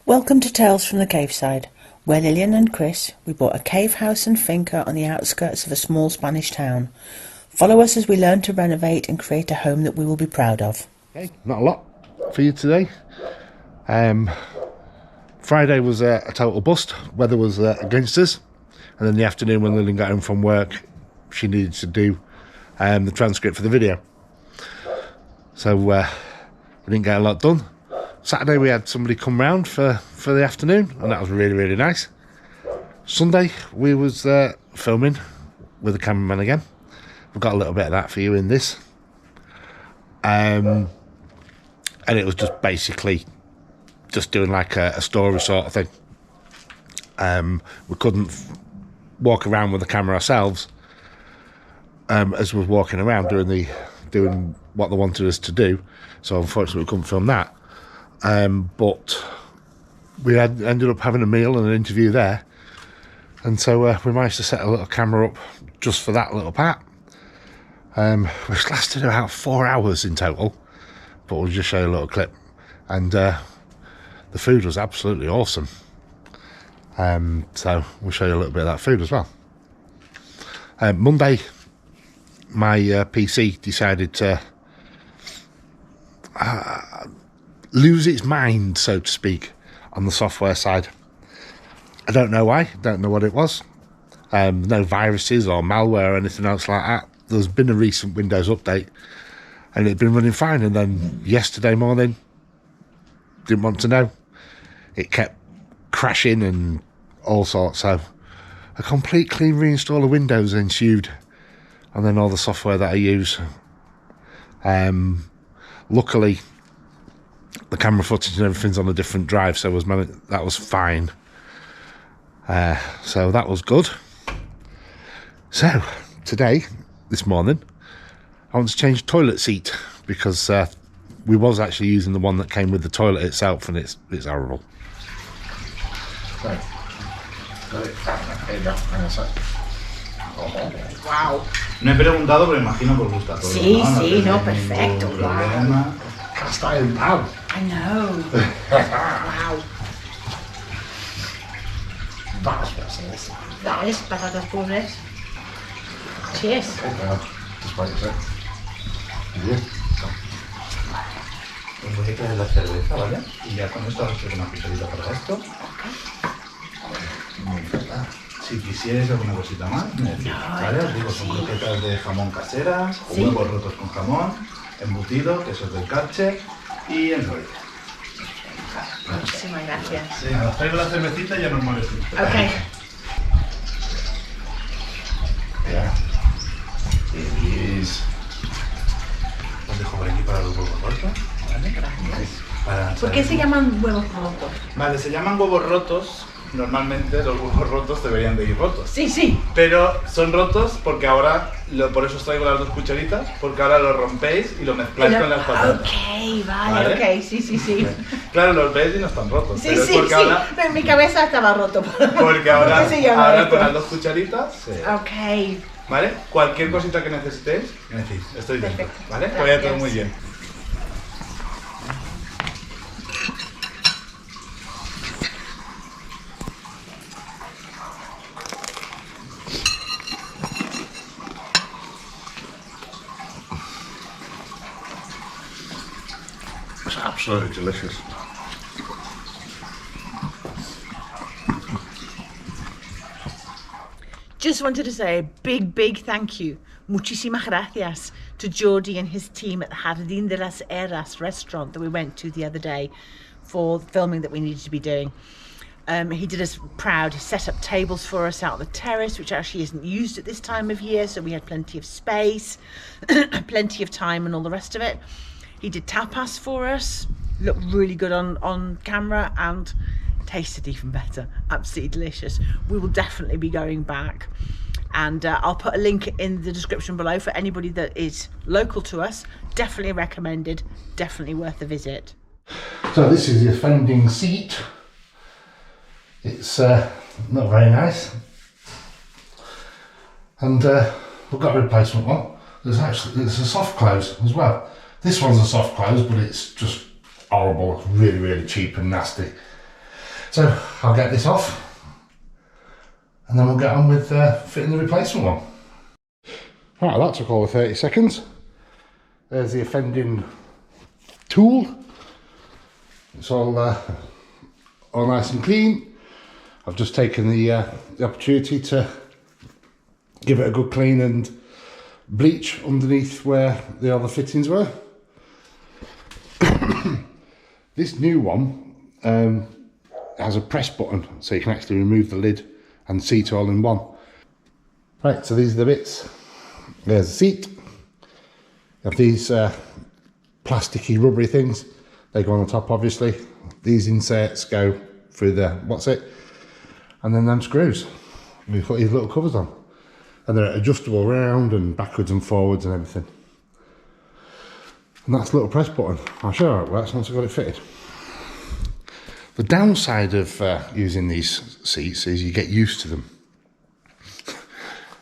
Welcome to Tales from the Caveside, where Lillian and Chris, we bought a cave house and finca on the outskirts of a small Spanish town. Follow us as we learn to renovate and create a home that we will be proud of. Okay, not a lot for you today. Friday was a total bust. Weather was against us, and then the afternoon when Lillian got home from work, she needed to do the transcript for the video. So we didn't get a lot done. Saturday we had somebody come round for the afternoon, and that was really nice. Sunday we was filming with the cameraman again. We've got a little bit of that for you in this. And it was just basically just doing like a story sort of thing. We couldn't walk around with the camera ourselves as we were walking around doing what they wanted us to do. So unfortunately we couldn't film that. But we ended up having a meal and an interview there, and so we managed to set a little camera up just for that little part, which lasted about 4 hours in total, but we'll just show you a little clip. And the food was absolutely awesome, so we'll show you a little bit of that food as well. Monday my PC decided to lose its mind, so to speak, on the software side. I don't know why, don't know what it was. No viruses or malware or anything else like that. There's been a recent Windows update and it'd been running fine, and then yesterday morning, didn't want to know, it kept crashing and all sorts. So a complete clean reinstall of Windows ensued, and then all the software that I use. Luckily the camera footage and everything's on a different drive, so that was fine. So that was good. So today, this morning, I want to change toilet seat, because we was actually using the one that came with the toilet itself, and it's horrible. Wow. No he preguntado, pero imagino por gusto a todos. Sí, sí, no, perfecto. Wow. Cast iron pan. I know. Wow. That is patatas pobres. Cheers. Just wait a sec. Un poquito de la cerveza, ¿vale? Y ya con esto vamos a hacer una picadita para esto. Si quisierais alguna cosita más, me decís, ¿vale? Os digo, son croquetas de jamón caseras, ¿Sí? Huevos rotos con jamón, embutido, quesos del Carche y enrolle. Muchísimas gracias. Venga, os traigo la cervecita y ya nos molesto. Ok. Ya. Feliz. Os dejo por aquí para los huevos rotos. ¿Vale? Gracias. ¿Por qué se llaman huevos rotos? Vale, se llaman huevos rotos. Normalmente los huevos rotos deberían de ir rotos. Sí, sí. Pero son rotos porque ahora, por eso os traigo las 2 cucharitas, porque ahora lo rompéis y lo mezcláis con las patatas. Ok, vale, ok, sí. Claro, los veis y no están rotos. Sí, pero sí, es porque sí. ahora, En mi cabeza estaba roto. porque ahora, ¿Por qué se llama ahora esto? con las 2 cucharitas, Ok. ¿vale? Cualquier cosita que necesitéis, me decís, estoy dentro, Perfecto. ¿vale? Que Gracias. vaya todo muy bien. It's absolutely delicious. Just wanted to say a big thank you, muchísimas gracias, to Jordi and his team at the Jardin de Las Eras restaurant that we went to the other day for the filming that we needed to be doing. He did us proud. He set up tables for us out on the terrace, which actually isn't used at this time of year, so we had plenty of space, plenty of time and all the rest of it. He did tapas for us, looked really good on camera and tasted even better. Absolutely delicious. We will definitely be going back, and I'll put a link in the description below for anybody that is local to us. Definitely recommended, definitely worth a visit. So this is the offending seat. It's not very nice, and we've got a replacement one. There's a soft close as well. This one's a soft close, but it's just horrible, really cheap and nasty. So I'll get this off and then we'll get on with fitting the replacement one. Right, that took all the 30 seconds. There's the offending tool. It's all nice and clean. I've just taken the opportunity to give it a good clean and bleach underneath where the other fittings were. This new one has a press button, so you can actually remove the lid and seat all in one. Right, so these are the bits. There's the seat. You have these plasticky rubbery things. They go on the top, obviously. These inserts go through the and then them screws. We put these little covers on, and they're adjustable round and backwards and forwards and everything. And that's a little press button. I'll show you how it works once I've got it fitted. The downside of using these seats is you get used to them.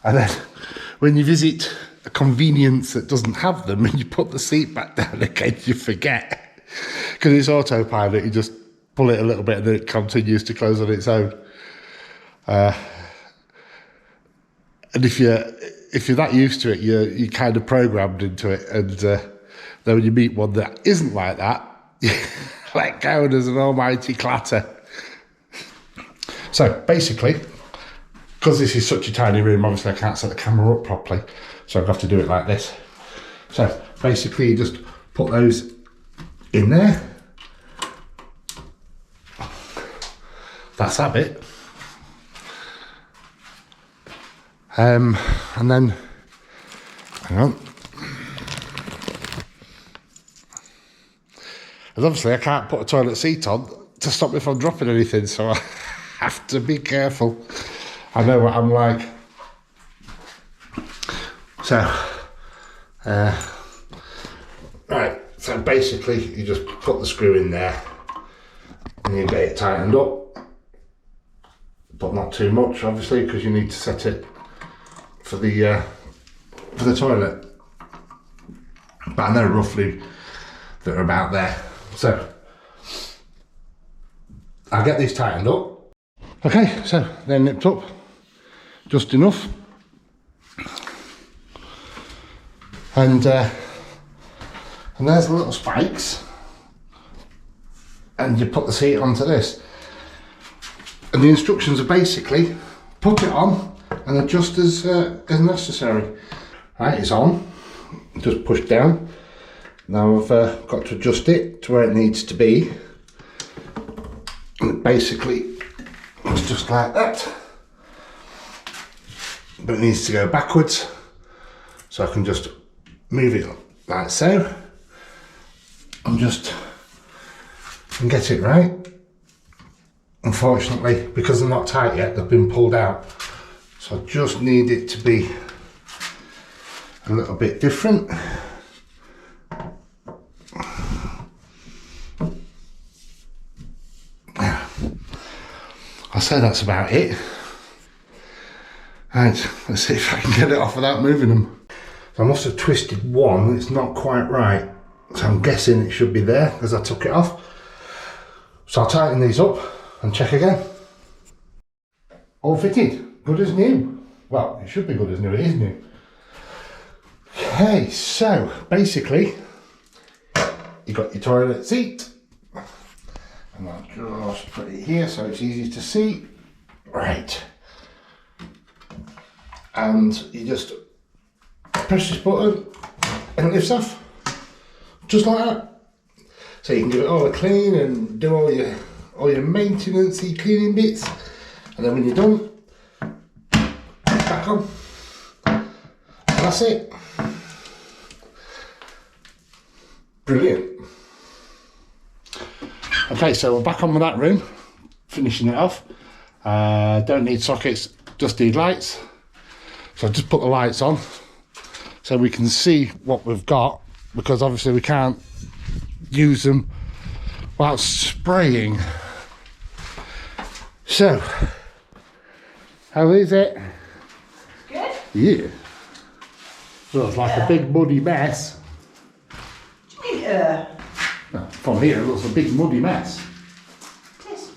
And then when you visit a convenience that doesn't have them and you put the seat back down again, you forget. Because it's autopilot, you just pull it a little bit and then it continues to close on its own. And if you're that used to it, you're kind of programmed into it. And then when you meet one that isn't like that, you let go and there's an almighty clatter. So basically, because this is such a tiny room, obviously I can't set the camera up properly, so I have to do it like this. So basically you just put those in there. That's that bit. And then, hang on. And obviously I can't put a toilet seat on to stop me from dropping anything, so I have to be careful. I know what I'm like. So, right, so basically you just put the screw in there and you get it tightened up, but not too much obviously, because you need to set it for the toilet. But I know roughly they're about there. So I'll get these tightened up. Okay, so they're nipped up just enough. And there's the little spikes. And you put the seat onto this. And the instructions are basically put it on and adjust as necessary. Right, it's on. Just push down. Now I've got to adjust it to where it needs to be. And basically it's just like that. But it needs to go backwards. So I can just move it like so. And get it right. Unfortunately, because they're not tight yet, they've been pulled out. So I just need it to be a little bit different. I'll say that's about it. Right, let's see if I can get it off without moving them. So I must have twisted one, it's not quite right. So I'm guessing it should be there because I took it off. So I'll tighten these up and check again. All fitted, good as new. Well, it should be good as new, it is new. Okay, so basically, you got your toilet seat. And I'll just put it here so it's easy to see. Right. And you just press this button and it lifts off. Just like that. So you can give it all a clean and do all your maintenance-y cleaning bits. And then when you're done, back on. And that's it. Brilliant. Okay, so we're back on with that room, finishing it off. Don't need sockets, just need lights. So I've just put the lights on so we can see what we've got, because obviously we can't use them without spraying. So, how is it? Good? Yeah. So it's like a big muddy mess. What do you mean, From here it looks a big muddy mess. It is.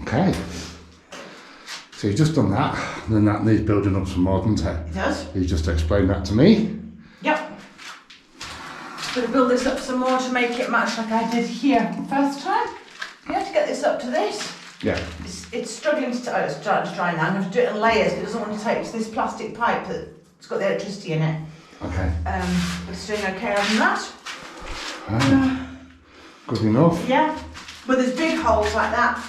Okay. So you've just done that, and then that needs building up some more, doesn't it? It does. You just explained that to me. Yep. Going to build this up some more to make it match like I did here first time. You have to get this up to this. Yeah. It's struggling to, it's starting to dry now. I'm going to do it in layers, but it doesn't want to take to this plastic pipe that's got the electricity in it. Okay. But it's doing okay other than that. Good enough. Yeah. But there's big holes like that.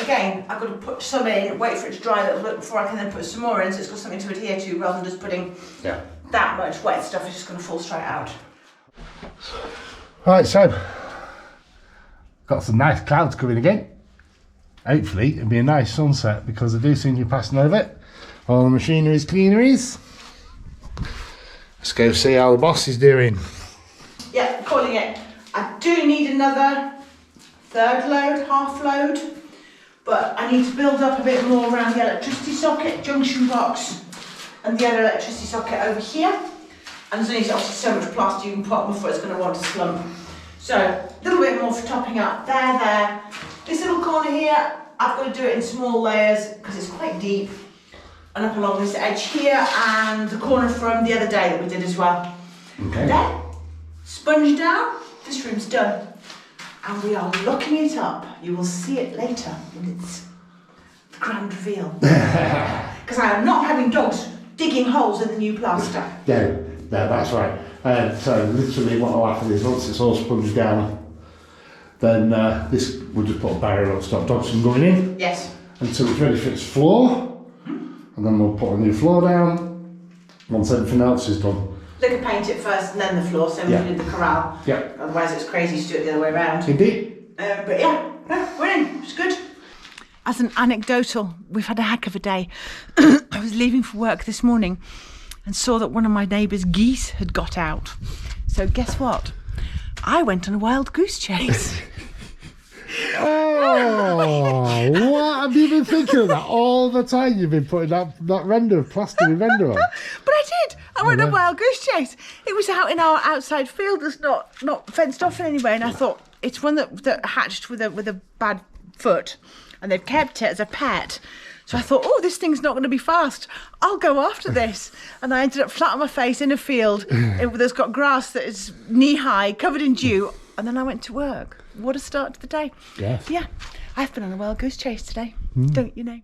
Again, I've got to put some in, wait for it to dry a little bit before I can then put some more in, so it's got something to adhere to rather than just putting that much wet stuff. It's just going to fall straight out. Right, so got some nice clouds coming again. Hopefully it'll be a nice sunset because I do seem to be passing over it. All the machinery's cleaneries. Let's go see how the boss is doing. Yeah, I'm calling it. I do need another third load, half load, but I need to build up a bit more around the electricity socket, junction box, and the other electricity socket over here. And there's only obviously so much plaster you can put on before it's going to want to slump. So a little bit more for topping up there. This little corner here, I've got to do it in small layers because it's quite deep. And up along this edge here, and the corner from the other day that we did as well. Okay. Then, sponge down, this room's done. And we are locking it up. You will see it later when it's the grand reveal. Because I am not having dogs digging holes in the new plaster. No, that's right. So literally what will happen is once it's all sponged down, then this we'll just put a barrier up to stop dogs from going in. Yes. Until it's ready for its floor. And then we'll put a new floor down once everything else is done. Look at paint it first and then the floor, so we did the corral. Yeah. Otherwise it's crazy to do it the other way around. Indeed. But yeah, we're in. It's good. As an anecdotal, we've had a heck of a day. I was leaving for work this morning and saw that one of my neighbour's geese had got out. So guess what? I went on a wild goose chase. Oh, what have you been thinking of that all the time? You've been putting that plaster render on. But I did. I went on a wild goose chase. It was out in our outside field that's not fenced off in any way, and I thought it's one that hatched with a bad foot, and they've kept it as a pet. So I thought, oh, this thing's not going to be fast. I'll go after this. And I ended up flat on my face in a field that's got grass that is knee-high, covered in dew. And then I went to work. What a start to the day. Yes. Yeah, I've been on a wild goose chase today, don't you know?